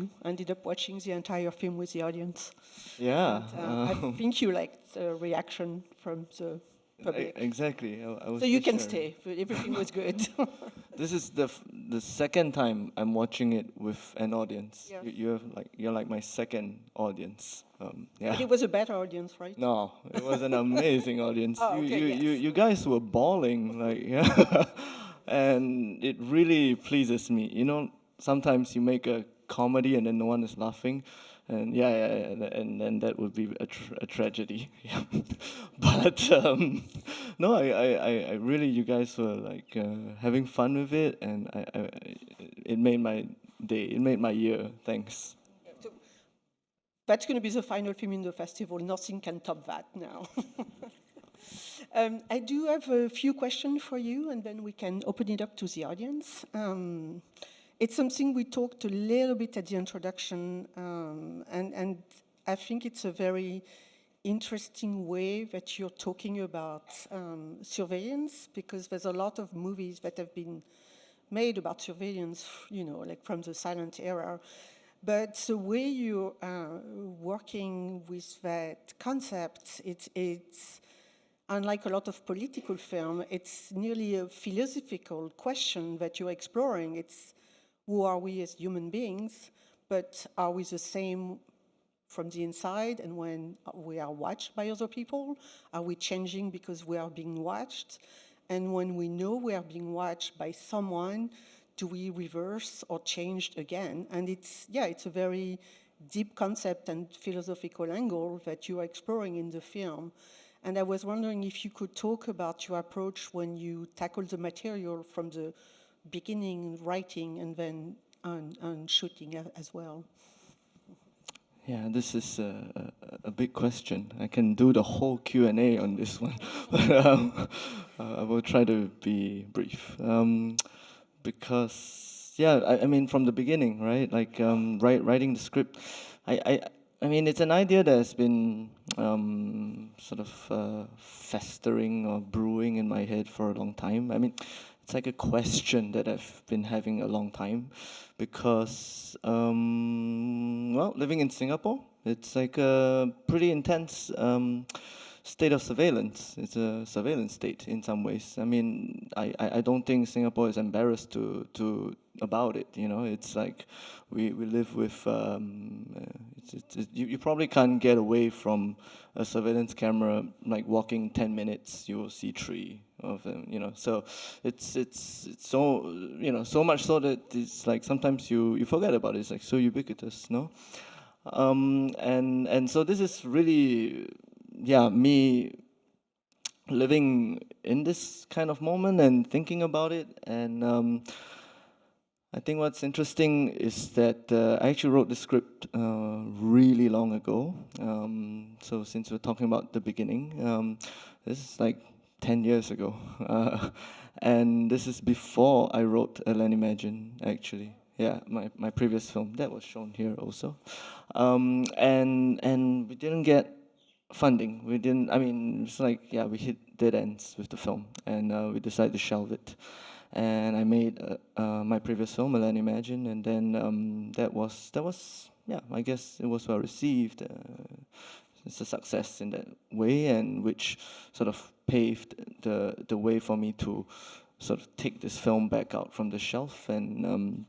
too. Ended up watching the entire film with the audience. Yeah. And, I think you liked the reaction from the public. Exactly. I was So you just can sharing. stay. Everything was good. This is the second time I'm watching it with an audience. Yeah. You're like my second audience. Yeah. But it was a better audience, right? No, it was an amazing audience. Oh, You, okay, you, yes. you, you guys were bawling, like, yeah. And it really pleases me. You know, sometimes you make a comedy and then no one is laughing, and and then that would be a tragedy. Yeah. But no, I really, you guys were like having fun with it, and it made my day. It made my year. Thanks. So that's going to be the final film in the festival. Nothing can top that now. I do have a few questions for you, and then we can open it up to the audience. It's something we talked a little bit at the introduction, and I think it's a very interesting way that you're talking about surveillance, because there's a lot of movies that have been made about surveillance, you know, like from the silent era. But the way you're working with that concept, it's unlike a lot of political film, it's nearly a philosophical question that you're exploring. It's who are we as human beings, but are we the same from the inside and when we are watched by other people? Are we changing because we are being watched? And when we know we are being watched by someone, do we reverse or change again? And it's a very deep concept and philosophical angle that you are exploring in the film. And I was wondering if you could talk about your approach when you tackle the material from the beginning, writing, and then on shooting as well. Yeah, this is a big question. I can do the whole Q&A on this one, but I will try to be brief. Because, yeah, I mean, from the beginning, right? Like writing the script, I mean, it's an idea that has been sort of festering or brewing in my head for a long time. I mean, it's like a question that I've been having a long time because, well, living in Singapore, it's like a pretty intense state of surveillance. It's a surveillance state in some ways. I mean, I don't think Singapore is embarrassed to about it. You know, it's like we live with. You probably can't get away from a surveillance camera. Like walking 10 minutes, you will see 3 of them. You know, so it's so, you know, so much so that it's like sometimes you forget about it. It's like so ubiquitous, no? And so this is really, yeah, me living in this kind of moment and thinking about it. And I think what's interesting is that I actually wrote the script really long ago. So since we're talking about the beginning, this is like 10 years ago. And this is before I wrote Ellen Imagine, actually. Yeah, my previous film that was shown here also. And we didn't get funding. We didn't. I mean, it's like, yeah, we hit dead ends with the film, and we decided to shelve it. And I made my previous film, Milan Imagine, and then that was, yeah, I guess it was well received. It's a success in that way, and which sort of paved the way for me to sort of take this film back out from the shelf and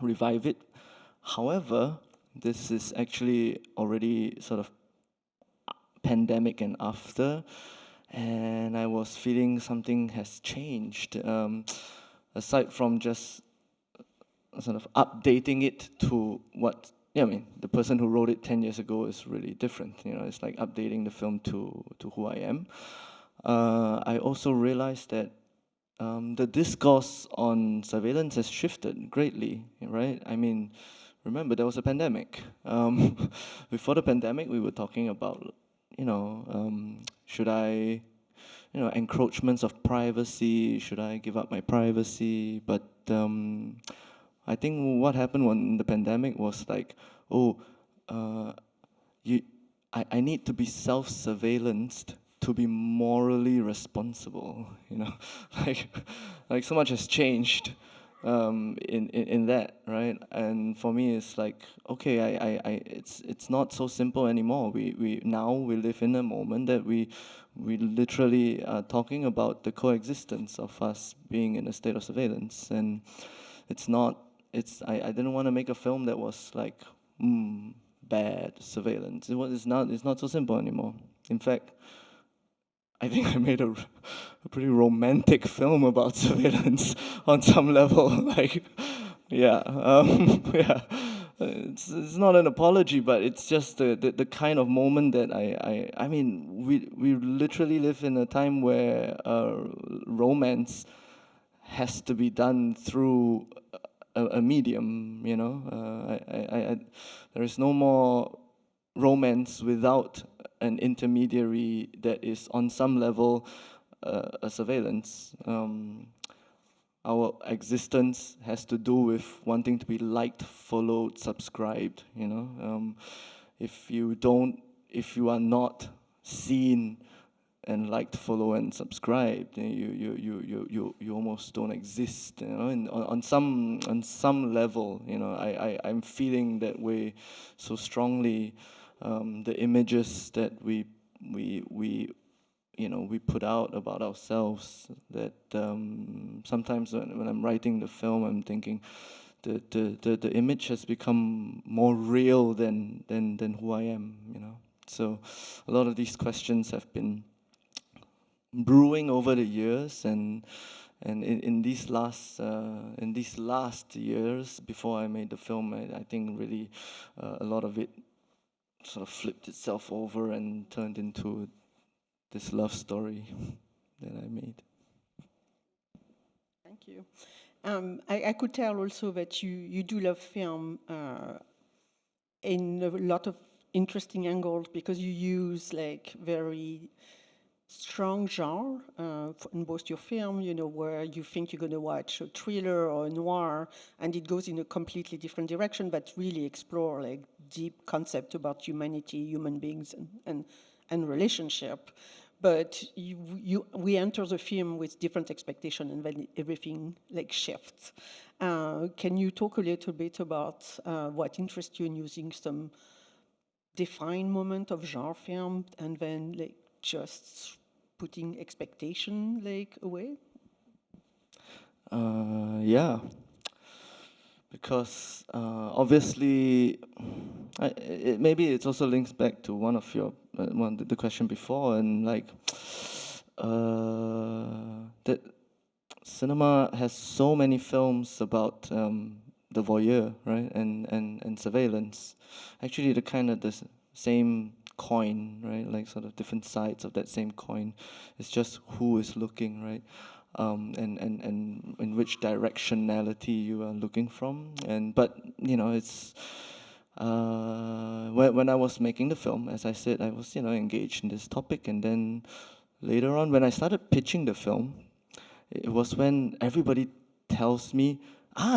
revive it. However, this is actually already sort of pandemic and after, and I was feeling something has changed. Aside from just sort of updating it to what, yeah, I mean, the person who wrote it 10 years ago is really different. You know, it's like updating the film to who I am. I also realized that the discourse on surveillance has shifted greatly, right? I mean, remember, there was a pandemic. Before the pandemic, we were talking about, you know, should I, you know, encroachments of privacy, should I give up my privacy? But I think what happened when the pandemic was like, oh, you, I need to be self-surveillanced to be morally responsible, you know, like so much has changed. in that, right? And for me, it's like, okay, it's not so simple anymore. We now we live in a moment that we literally are talking about the coexistence of us being in a state of surveillance, and it's not. I didn't want to make a film that was like bad surveillance. It's not. It's not so simple anymore. In fact, I think I made a pretty romantic film about surveillance on some level. Like, yeah, yeah. It's not an apology, but it's just the kind of moment that I mean, we literally live in a time where romance has to be done through a medium, you know. There is no more romance without an intermediary that is on some level a surveillance. Our existence has to do with wanting to be liked, followed, subscribed, you know. If you are not seen and liked, follow, and subscribe, then you almost don't exist, you know. And on some level, you know, I'm feeling that way so strongly. The images that we you know we put out about ourselves, that sometimes when I'm writing the film, I'm thinking the image has become more real than who I am, you know. So a lot of these questions have been brewing over the years, and in these last years before I made the film, I think really a lot of it sort of flipped itself over and turned into this love story that I made. Thank you. I could tell also that you do love film in a lot of interesting angles, because you use like very strong genre in both your film, you know, where you think you're going to watch a thriller or a noir, and it goes in a completely different direction, but really explore like deep concept about humanity, human beings, and relationship. But we enter the film with different expectation, and then everything like shifts. Can you talk a little bit about what interests you in using some defined moment of genre film and then like just putting expectation like away? Yeah, because obviously, maybe it also links back to one of your the question before, and like that cinema has so many films about the voyeur, right, and surveillance. Actually, the kind of the same coin, right, like sort of different sides of that same coin. It's just who is looking, right, and in which directionality you are looking from. And but you know, it's when I was making the film, as I said, I was engaged in this topic, and then later on, when I started pitching the film, it was when everybody tells me,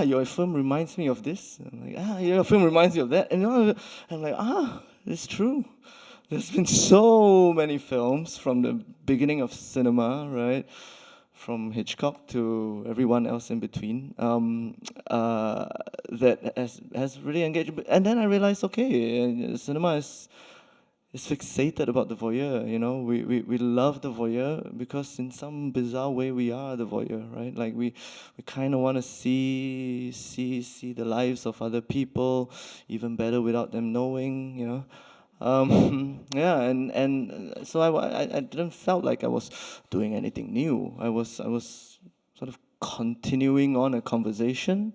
your film reminds me of this. I'm like, your film reminds me of that. And I'm like, it's true. There's been so many films from the beginning of cinema, right? From Hitchcock to everyone else in between, that has really engaged. And then I realized, okay, cinema is fixated about the voyeur, you know. We love the voyeur because in some bizarre way we are the voyeur, right? Like we kind of want to see the lives of other people even better without them knowing, you know. Yeah, and so I didn't felt like I was doing anything new. I was sort of continuing on a conversation,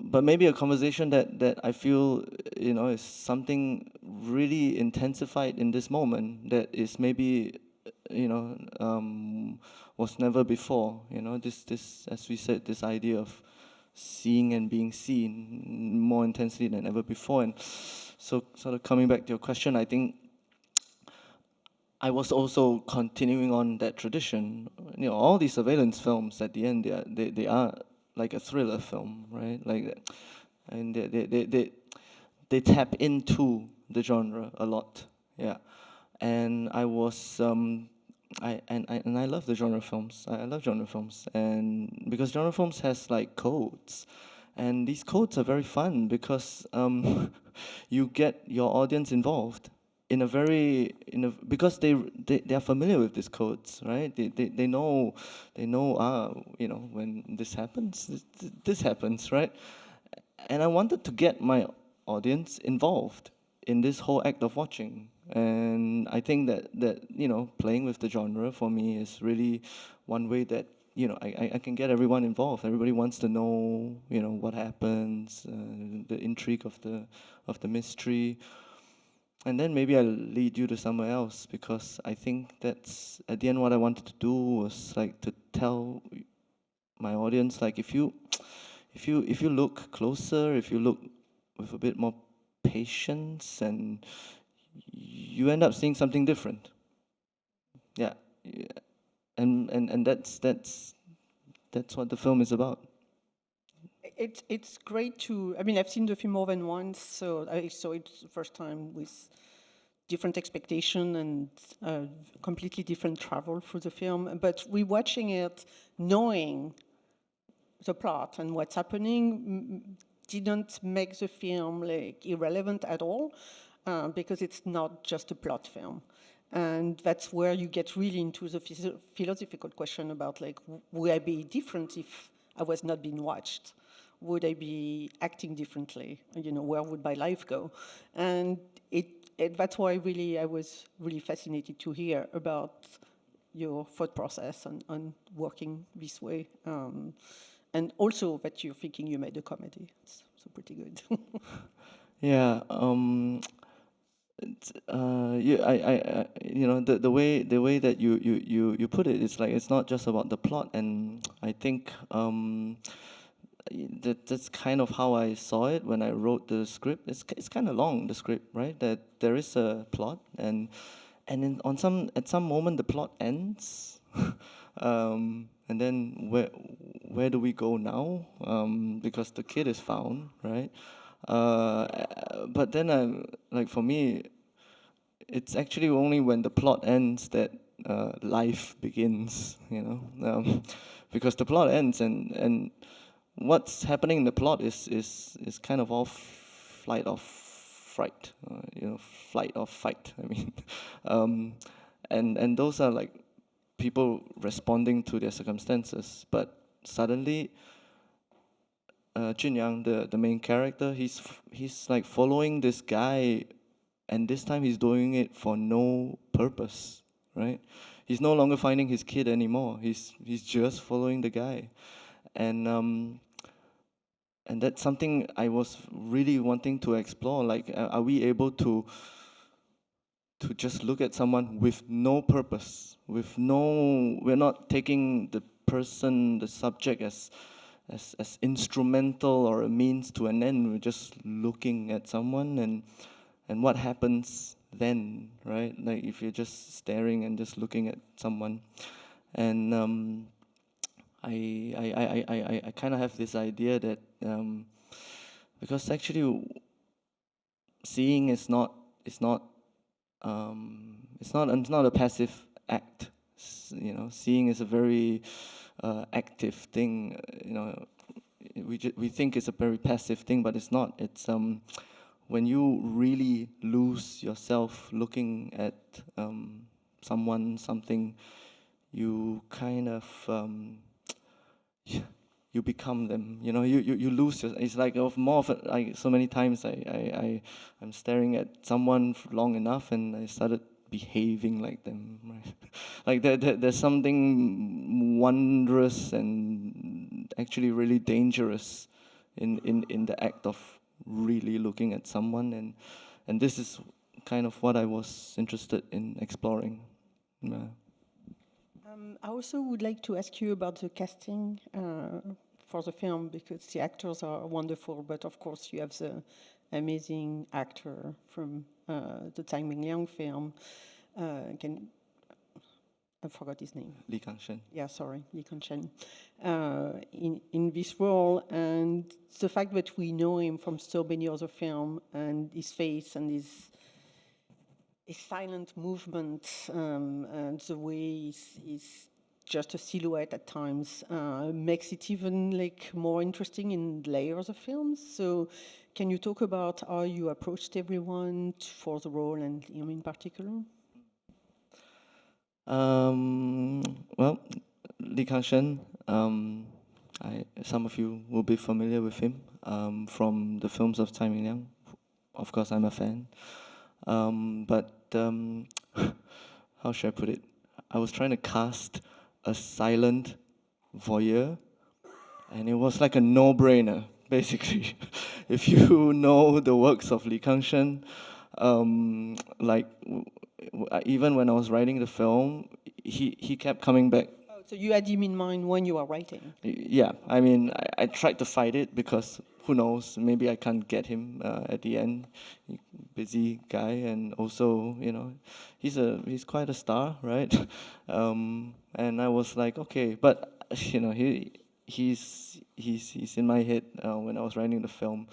but maybe a conversation that I feel is something really intensified in this moment, that is maybe was never before. This as we said, this idea of seeing and being seen more intensely than ever before. And so sort of coming back to your question, I think I was also continuing on that tradition. All these surveillance films at the end, they are like a thriller film, right? Like, and they tap into the genre a lot, yeah. And I was I love the genre films. I love genre films, and because genre films has like codes, and these codes are very fun because you get your audience involved in a very because they are familiar with these codes, right? They know when this happens, this happens, right? And I wanted to get my audience involved in this whole act of watching. And I think that playing with the genre for me is really one way that I can get everyone involved. Everybody wants to know what happens, the intrigue of the mystery, and then maybe I'll lead you to somewhere else, because I think that's at the end what I wanted to do was like to tell my audience, like, if you look closer, if you look with a bit more patience, and you end up seeing something different. Yeah, yeah. And that's what the film is about. It's great to. I mean, I've seen the film more than once, so I saw it the first time with different expectation and completely different travel through the film. But rewatching it, knowing the plot and what's happening, didn't make the film like irrelevant at all, because it's not just a plot film. And that's where you get really into the philosophical question about, like, would I be different if I was not being watched? Would I be acting differently? Where would my life go? And that's why I was really fascinated to hear about your thought process on working this way. And also that you're thinking you made a comedy. It's so pretty good. Yeah. The way that you put it, it's like it's not just about the plot, and I think that's kind of how I saw it when I wrote the script. It's kind of long, the script, right? That there is a plot, and at some moment the plot ends, and then where do we go now? Because the kid is found, right? But then like for me, it's actually only when the plot ends that life begins, because the plot ends, and what's happening in the plot is kind of all flight or fright, flight or fight. I mean, um, and those are like people responding to their circumstances, but suddenly. Junyang, the main character, he's like following this guy, and this time he's doing it for no purpose, right? He's no longer finding his kid anymore. He's just following the guy, and and that's something I was really wanting to explore. Like, are we able to just look at someone with no purpose, we're not taking the person, the subject, as instrumental or a means to an end. We're just looking at someone, and what happens then, right? Like if you're just staring and just looking at someone, and I kind of have this idea that because actually seeing it's not a passive act. Seeing is a very active thing. We think it's a very passive thing, but it's not. It's when you really lose yourself looking at someone, something, you kind of you become them. You lose your. It's like like so many times I'm staring at someone for long enough, and I started behaving like them. Right? Like there's something wondrous and actually really dangerous in the act of really looking at someone, and this is kind of what I was interested in exploring. Yeah. I also would like to ask you about the casting for the film, because the actors are wonderful, but of course you have the amazing actor from the Tsai Ming-liang film. I forgot his name. Kang-sheng. Yeah, sorry, Kang-sheng, in this role, and the fact that we know him from so many other films, and his face and a silent movement, and the way is just a silhouette at times makes it even like more interesting in layers of films. So can you talk about how you approached everyone for the role and him in particular? Well, Kang-sheng, some of you will be familiar with him from the films of Tsai Ming-liang. Of course, I'm a fan. But how should I put it? I was trying to cast a silent voyeur, and it was like a no-brainer, basically. If you know the works of Kang-sheng, like even when I was writing the film, he kept coming back. Oh, so you had him in mind when you were writing? Yeah, I mean, I tried to fight it because who knows, maybe I can't get him at the end. Busy guy, and also, you know, he's quite a star, right? And I was like, okay, but you know, he's in my head when I was writing the film,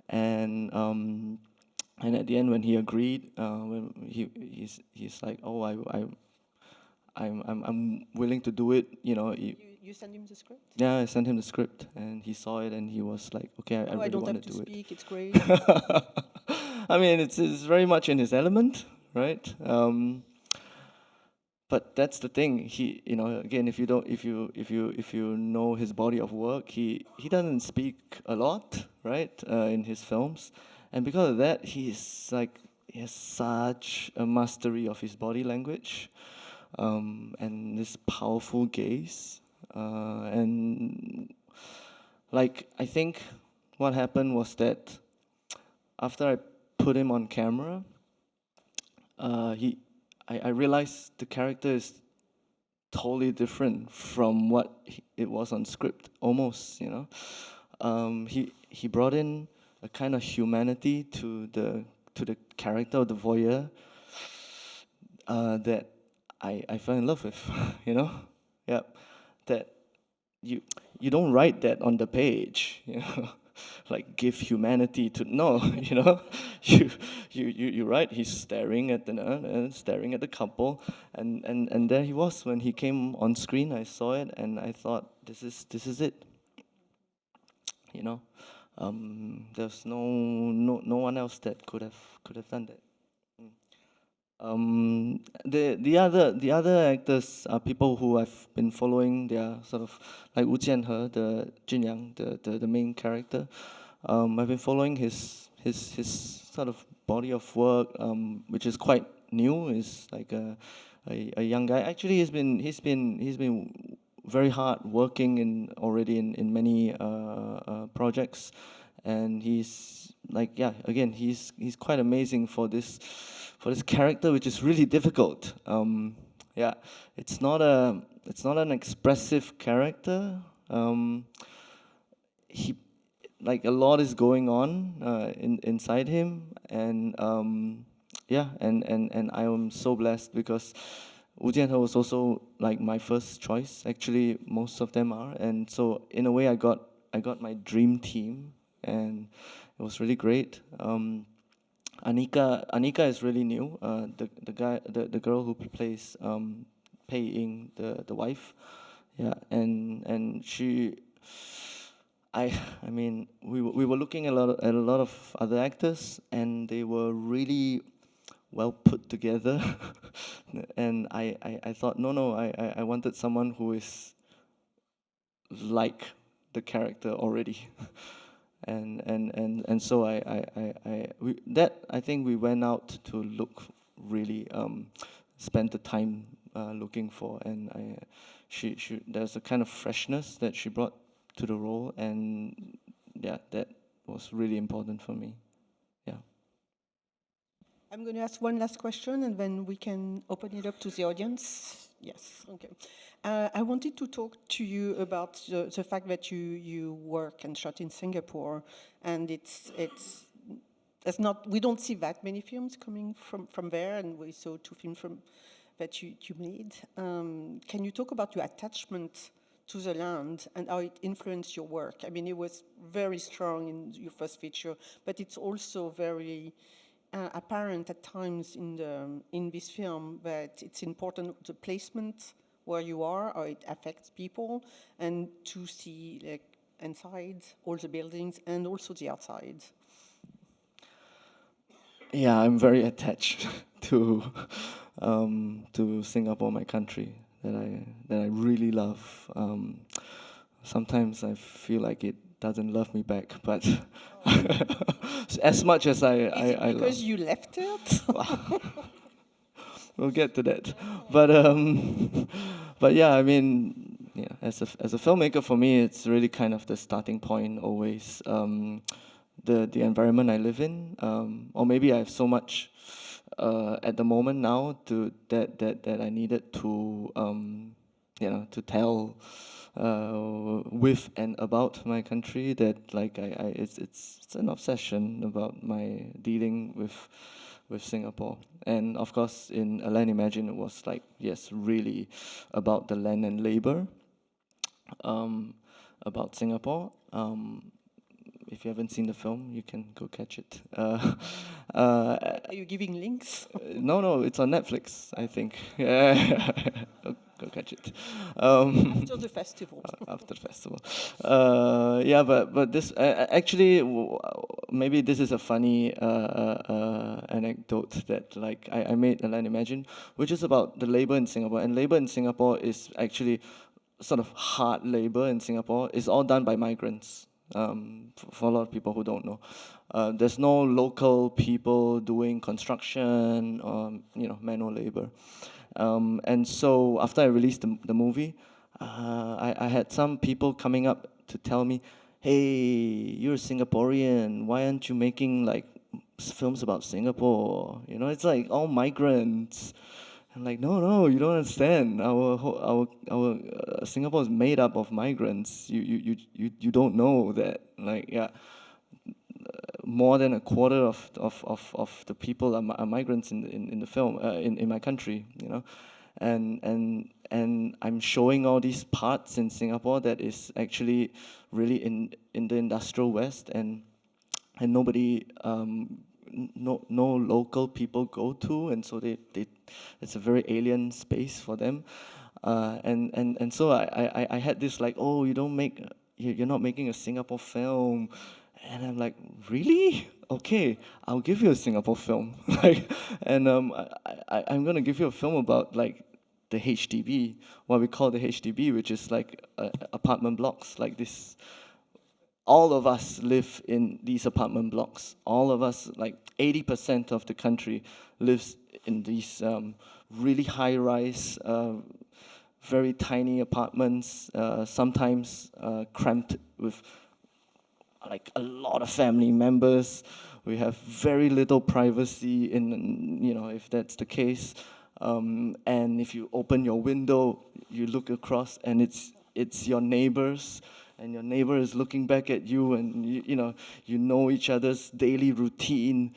and and at the end when he agreed, when he's like, oh, I'm willing to do it, you know. You sent him the script? Yeah, I sent him the script, and he saw it, and he was like, "Okay, I Oh, I really don't want have to to do speak, it's great. it." I mean, it's very much in his element, right? But that's the thing. He, you know, again, if you don't, if you know his body of work, he doesn't speak a lot, right, in his films, and because of that, he's like he has such a mastery of his body language, and this powerful gaze, and like I think what happened was that after I put him on camera, he I realized the character is totally different from what it was on script, almost, you know. He brought in a kind of humanity to the character of the voyeur that I fell in love with, you know. Yeah, that you you don't write that on the page, you know. Like give humanity to no, you know. You write he's staring at the staring at the couple, and there he was when he came on screen. I saw it and I thought this is it, you know. There's no one else that could have done that. The other actors are people who I've been following. They are sort of like Wu Jianhe, the Junyang, the main character. I've been following his sort of body of work, which is quite new. Is like a young guy. Actually, he's been very hard working in many projects, and he's like, yeah, again, he's quite amazing for this character, which is really difficult. Yeah, it's not an expressive character. He like a lot is going on inside him, and yeah, and I am so blessed because Wu Jianhe was also like my first choice. Actually, most of them are, and so in a way, I got my dream team, and it was really great. Anicca is really new. The girl who plays Peiying, the wife, yeah, and she, I mean, we were looking at a lot of other actors, and they were really well put together, and I thought no, I wanted someone who is like the character already. And so I think we went out to look really spend the time looking for, and she there's a kind of freshness that she brought to the role, and yeah, that was really important for me. Yeah. I'm going to ask one last question and then we can open it up to the audience. Yes, okay. I wanted to talk to you about the fact that you work and shot in Singapore, and it's not, we don't see that many films coming from there, and we saw two films that you made. Can you talk about your attachment to the land and how it influenced your work? I mean, it was very strong in your first feature, but it's also very apparent at times in this film that it's important the placement where you are, or it affects people, and to see like inside all the buildings and also the outside. Yeah, I'm very attached to Singapore, my country that I really love. Sometimes I feel like it doesn't love me back, but as much as Is it I because love. you left it? We'll get to that, but but yeah, I mean, yeah, as a filmmaker, for me, it's really kind of the starting point always. The environment I live in, or maybe I have so much at the moment now that I needed to to tell with and about my country, that like it's an obsession about my dealing with Singapore. And of course, in A Land Imagine, it was like, yes, really about the land and labor, about Singapore. If you haven't seen the film, you can go catch it. Are you giving links? No, it's on Netflix, I think. Yeah, go catch it. After the festival. After the festival. Yeah, but this actually maybe this is a funny anecdote that like I made A Land Imagine, which is about the labor in Singapore, and labor in Singapore is actually sort of hard labor in Singapore. It's all done by migrants. For a lot of people who don't know, there's no local people doing construction or manual labor. And so after I released the movie, I had some people coming up to tell me, "Hey, you're a Singaporean. Why aren't you making like films about Singapore? You know, it's like all migrants." I'm like, no, you don't understand. Our Singapore is made up of migrants. You don't know that. Like, yeah, more than a quarter of the people are migrants in the film, in my country, you know. And I'm showing all these parts in Singapore that is actually really in the industrial West, and nobody, no local people go to, and so they it's a very alien space for them. And so I had this like, oh, you're not making a Singapore film. And I'm like, really? Okay, I'll give you a Singapore film. Like, and I'm gonna give you a film about like the HDB, what we call the HDB, which is like apartment blocks like this. All of us live in these apartment blocks. All of us, like 80% of the country, lives in these really high-rise, very tiny apartments, sometimes cramped with like a lot of family members. We have very little privacy if that's the case. And if you open your window, you look across and it's your neighbors, and your neighbor is looking back at you, and you know each other's daily routine.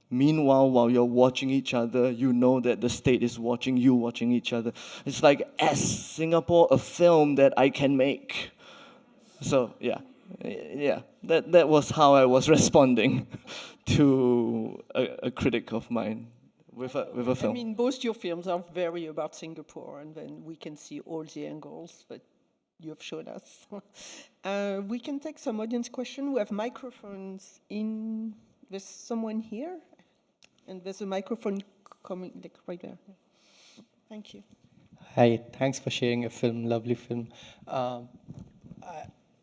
Meanwhile, while you're watching each other, you know that the state is watching you watching each other. It's like, as Singapore, a film that I can make. So yeah, that was how I was responding to a critic of mine with a film. I mean, both your films are very about Singapore, and then we can see all the angles that you have shown us. We can take some audience question. We have microphones in. There's someone here, and there's a microphone coming like right there. Thank you. Hi, thanks for sharing a film, lovely film.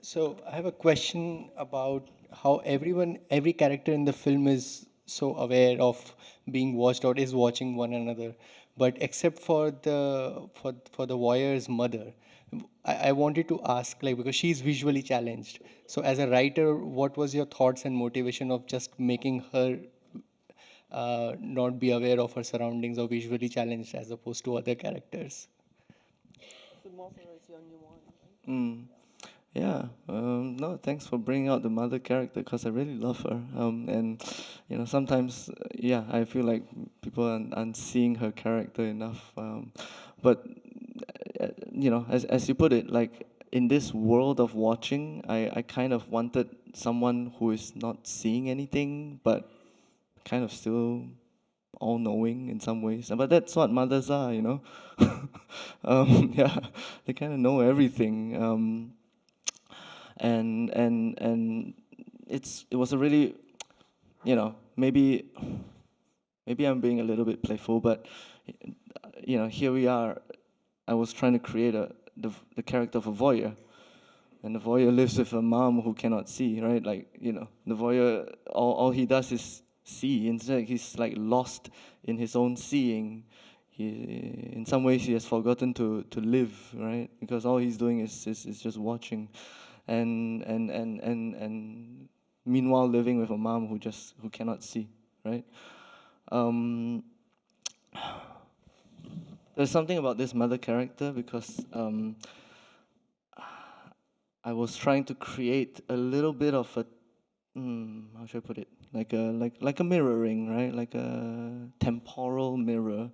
So I have a question about how every character in the film is so aware of being watched or is watching one another, but except for the voyeur's mother, I wanted to ask, like, because she's visually challenged. So as a writer, what was your thoughts and motivation of just making her not be aware of her surroundings or visually challenged as opposed to other characters? The mother is the only one. Mm. Yeah, no, thanks for bringing out the mother character, because I really love her. And sometimes, yeah, I feel like people aren't seeing her character enough. But as you put it, like in this world of watching, I kind of wanted someone who is not seeing anything but kind of still all-knowing in some ways. But that's what mothers are, you know. Yeah, they kind of know everything. And it was a really, you know, maybe I'm being a little bit playful, but you know, here we are. I was trying to create the character of a voyeur, and the voyeur lives with a mom who cannot see, right? Like, you know, the voyeur, all he does is see. Instead, he's like lost in his own seeing. In some ways, he has forgotten to live, right? Because all he's doing is just watching, and meanwhile living with a mom who cannot see, right? There's something about this mother character because I was trying to create a little bit of a how should I put it? Like a mirroring, right? Like a temporal mirror.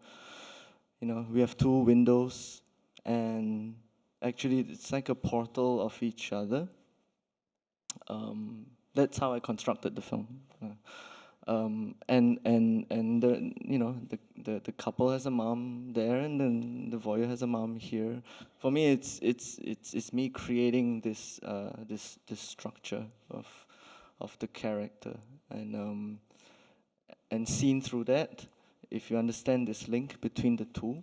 You know, we have two windows, and actually it's like a portal of each other. That's how I constructed the film. And the, you know, the couple has a mom there, and then the voyeur has a mom here. For me, it's me creating this this structure of the character, and seen through that, if you understand this link between the two,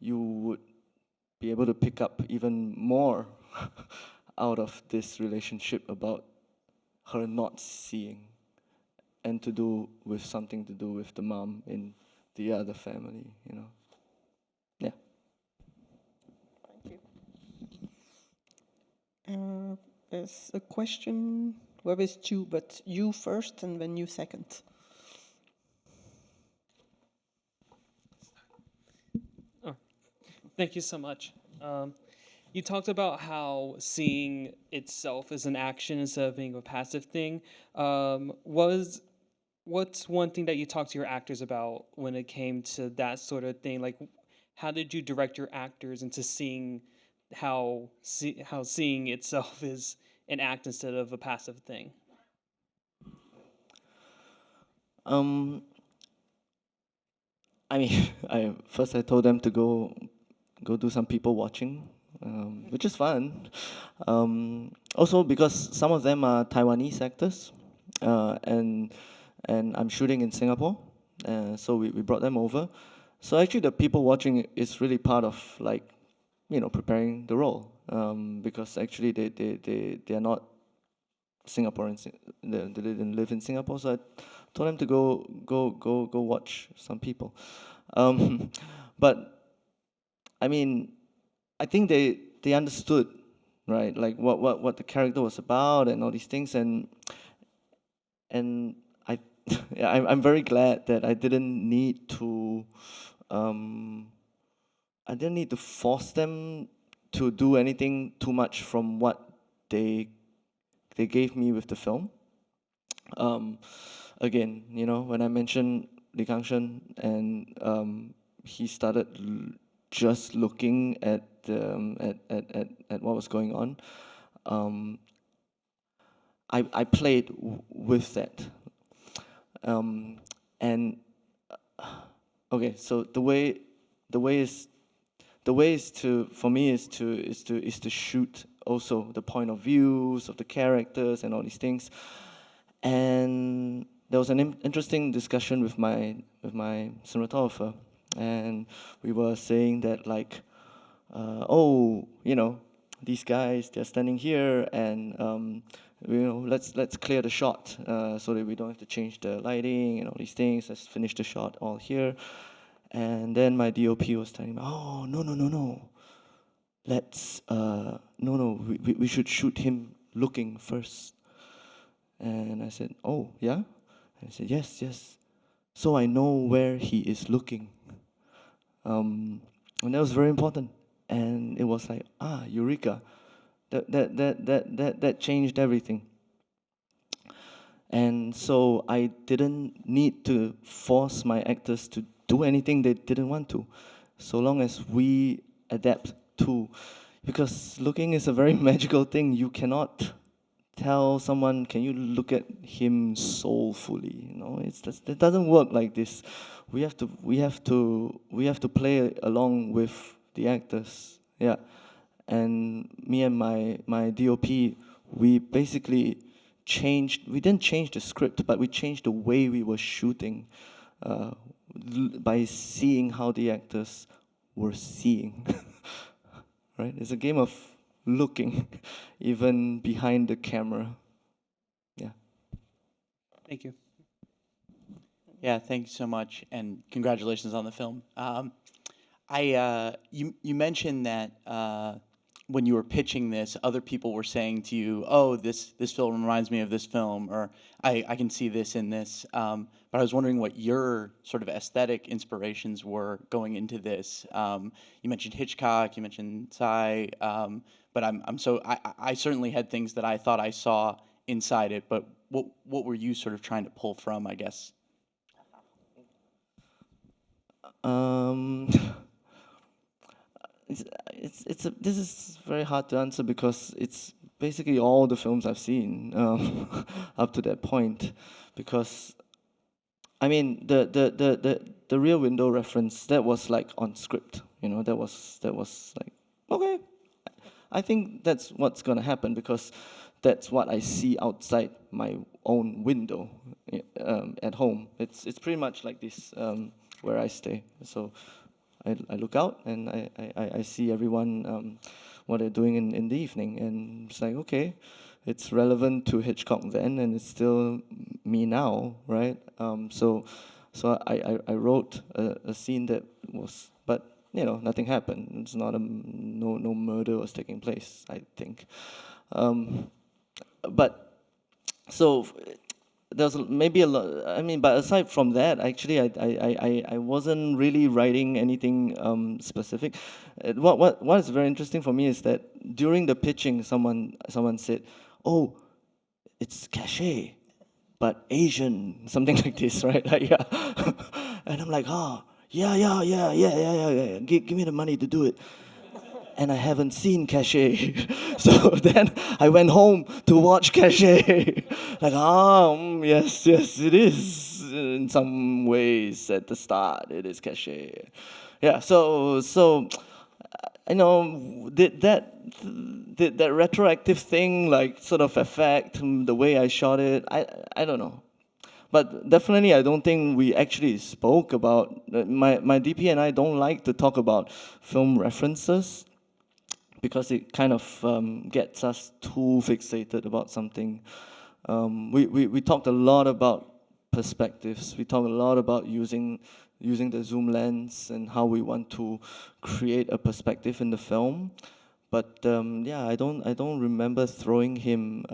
you would be able to pick up even more out of this relationship about her not seeing, and something to do with the mom in the other family, you know. Yeah. Thank you. There's a question. Well, there's two, but you first and then you second. Oh, thank you so much. You talked about how seeing itself is an action instead of being a passive thing. What's one thing that you talked to your actors about when it came to that sort of thing? Like, how did you direct your actors into seeing how seeing itself is an act instead of a passive thing? I mean, I told them to go do some people watching, which is fun. Also because some of them are Taiwanese actors, and I'm shooting in Singapore, so we brought them over. So actually, the people watching is really part of, like, you know, preparing the role, because actually they are not Singaporeans. They didn't live in Singapore, so I told them to go watch some people. But I mean, I think they understood, right? Like what the character was about and all these things, and I yeah, I'm very glad that I didn't need to force them to do anything too much from what they gave me with the film. Again, you know, when I mentioned Kang-sheng, and he started just looking at what was going on, I played with that. And okay, so the way is to, for me, is to shoot also the point of views of the characters and all these things. And there was an interesting discussion with my cinematographer, and we were saying that, like, oh, you know, these guys, they're standing here, and you know, let's clear the shot, so that we don't have to change the lighting and all these things. Let's finish the shot all here. And then my DOP was telling me, oh, no. Let's, we should shoot him looking first. And I said, oh, yeah? And I said, yes. So I know where he is looking. And that was very important. And it was like, eureka. That changed everything. And so I didn't need to force my actors to do anything they didn't want to, so long as we adapt to, because looking is a very magical thing. You cannot tell someone, can you look at him soulfully? You know, it doesn't work like this. We have to play along with the actors. Yeah, and me and my DOP, we basically changed. We didn't change the script, but we changed the way we were shooting by seeing how the actors were seeing. Right? It's a game of looking even behind the camera. Yeah. Thank you. Yeah, thank you so much, and congratulations on the film. You mentioned that when you were pitching this, other people were saying to you, "Oh, this film reminds me of this film," or I can see this in this." But I was wondering what your sort of aesthetic inspirations were going into this. You mentioned Hitchcock, you mentioned Tsai, but I certainly had things that I thought I saw inside it. But what were you sort of trying to pull from, I guess? Um, this is very hard to answer because it's basically all the films I've seen up to that point. Because I mean the Rear Window reference, that was like on script, you know, that was like, okay, I think that's what's gonna happen because that's what I see outside my own window at home. It's pretty much like this where I stay. So I look out and I see everyone what they're doing in the evening, and it's like, okay, it's relevant to Hitchcock then, and it's still me now, right? So I wrote a scene that was, but you know, nothing happened. It's not no murder was taking place, I think. But so there's maybe a lot. I mean, but aside from that, actually, I wasn't really writing anything specific. What is very interesting for me is that during the pitching, someone said, "Oh, it's cachet, but Asian," something like this, right? Like, yeah. And I'm like, "Oh, yeah. Give me the money to do it." And I haven't seen Cachet. So then I went home to watch Cachet. Like, yes, it is. In some ways, at the start, it is Cachet. Yeah, so you know, did that retroactive thing like sort of affect the way I shot it? I don't know. But definitely, I don't think we actually spoke about, my DP and I don't like to talk about film references, because it kind of gets us too fixated about something. We talked a lot about perspectives. We talked a lot about using the zoom lens and how we want to create a perspective in the film. But yeah, I don't remember throwing him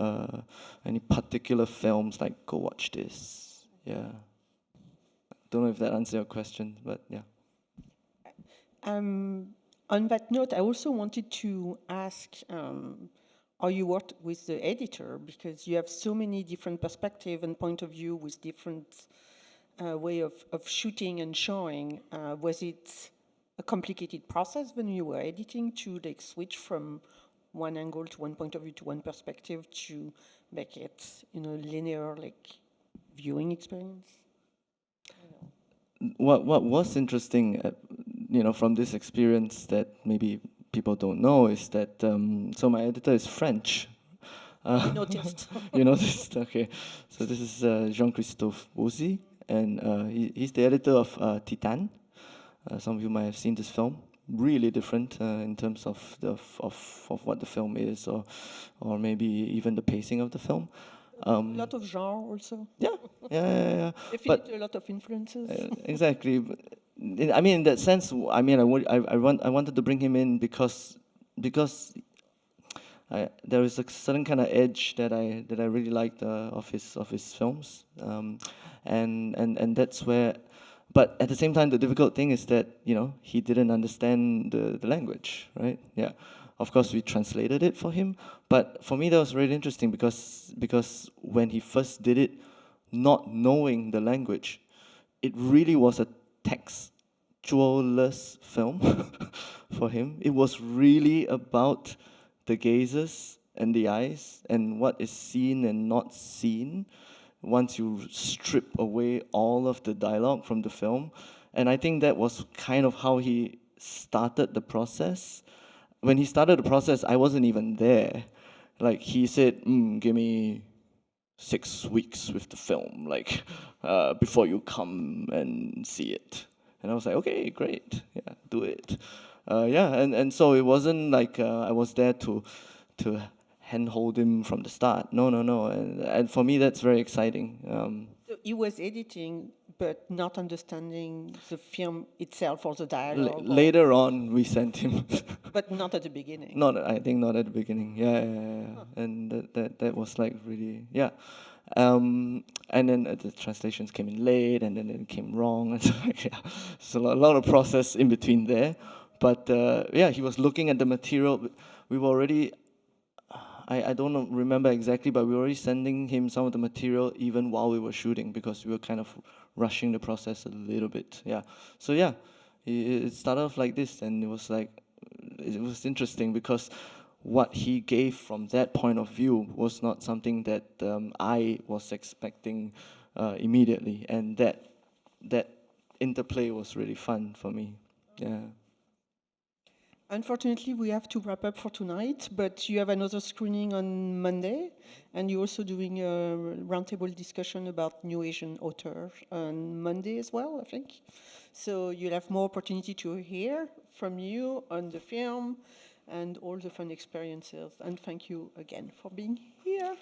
any particular films like, go watch this. Yeah. Don't know if that answers your question, but yeah. On that note, I also wanted to ask, how you worked with the editor, because you have so many different perspectives and point of view with different way of shooting and showing. Was it a complicated process when you were editing to like switch from one angle to one point of view to one perspective to make it, you know, linear like viewing experience? What was interesting, you know, from this experience that maybe people don't know is that so my editor is French. I noticed. You noticed? Okay. So this is Jean-Christophe Bouzy, and he's the editor of Titan. Some of you might have seen this film. Really different in terms of what the film is, or maybe even the pacing of the film. A lot of genre also. Yeah. Definitely a lot of influences. Exactly. I mean, in that sense, I mean, I wanted to bring him in because there is a certain kind of edge that I really liked of his films, and that's where. But at the same time, the difficult thing is that, you know, he didn't understand the language, right? Yeah. Of course, we translated it for him, but for me that was really interesting because when he first did it, not knowing the language, it really was a textualless film for him. It was really about the gazes in the eyes and what is seen and not seen once you strip away all of the dialogue from the film. And I think that was kind of how he started the process. When he started the process, I wasn't even there. Like, he said, give me 6 weeks with the film, like, before you come and see it. And I was like, okay, great, yeah, do it. Yeah, and so it wasn't like I was there to handhold him from the start. No. And for me, that's very exciting. So he was editing, but not understanding the film itself or the dialogue. Later on, we sent him. But not at the beginning. I think not at the beginning. Yeah. Huh. And that was like really, yeah. And then the translations came in late, and then it came wrong, and so yeah, so a lot of process in between there. But yeah, he was looking at the material. We were already, I don't remember exactly, but we were already sending him some of the material even while we were shooting, because we were kind of rushing the process a little bit. Yeah. So yeah, it started off like this, and it was like, it was interesting because what he gave from that point of view was not something that I was expecting immediately, and that interplay was really fun for me. Yeah. Unfortunately, we have to wrap up for tonight, but you have another screening on Monday, and you're also doing a roundtable discussion about new Asian authors on Monday as well, I think. So you'll have more opportunity to hear from you on the film and all the fun experiences. And thank you again for being here.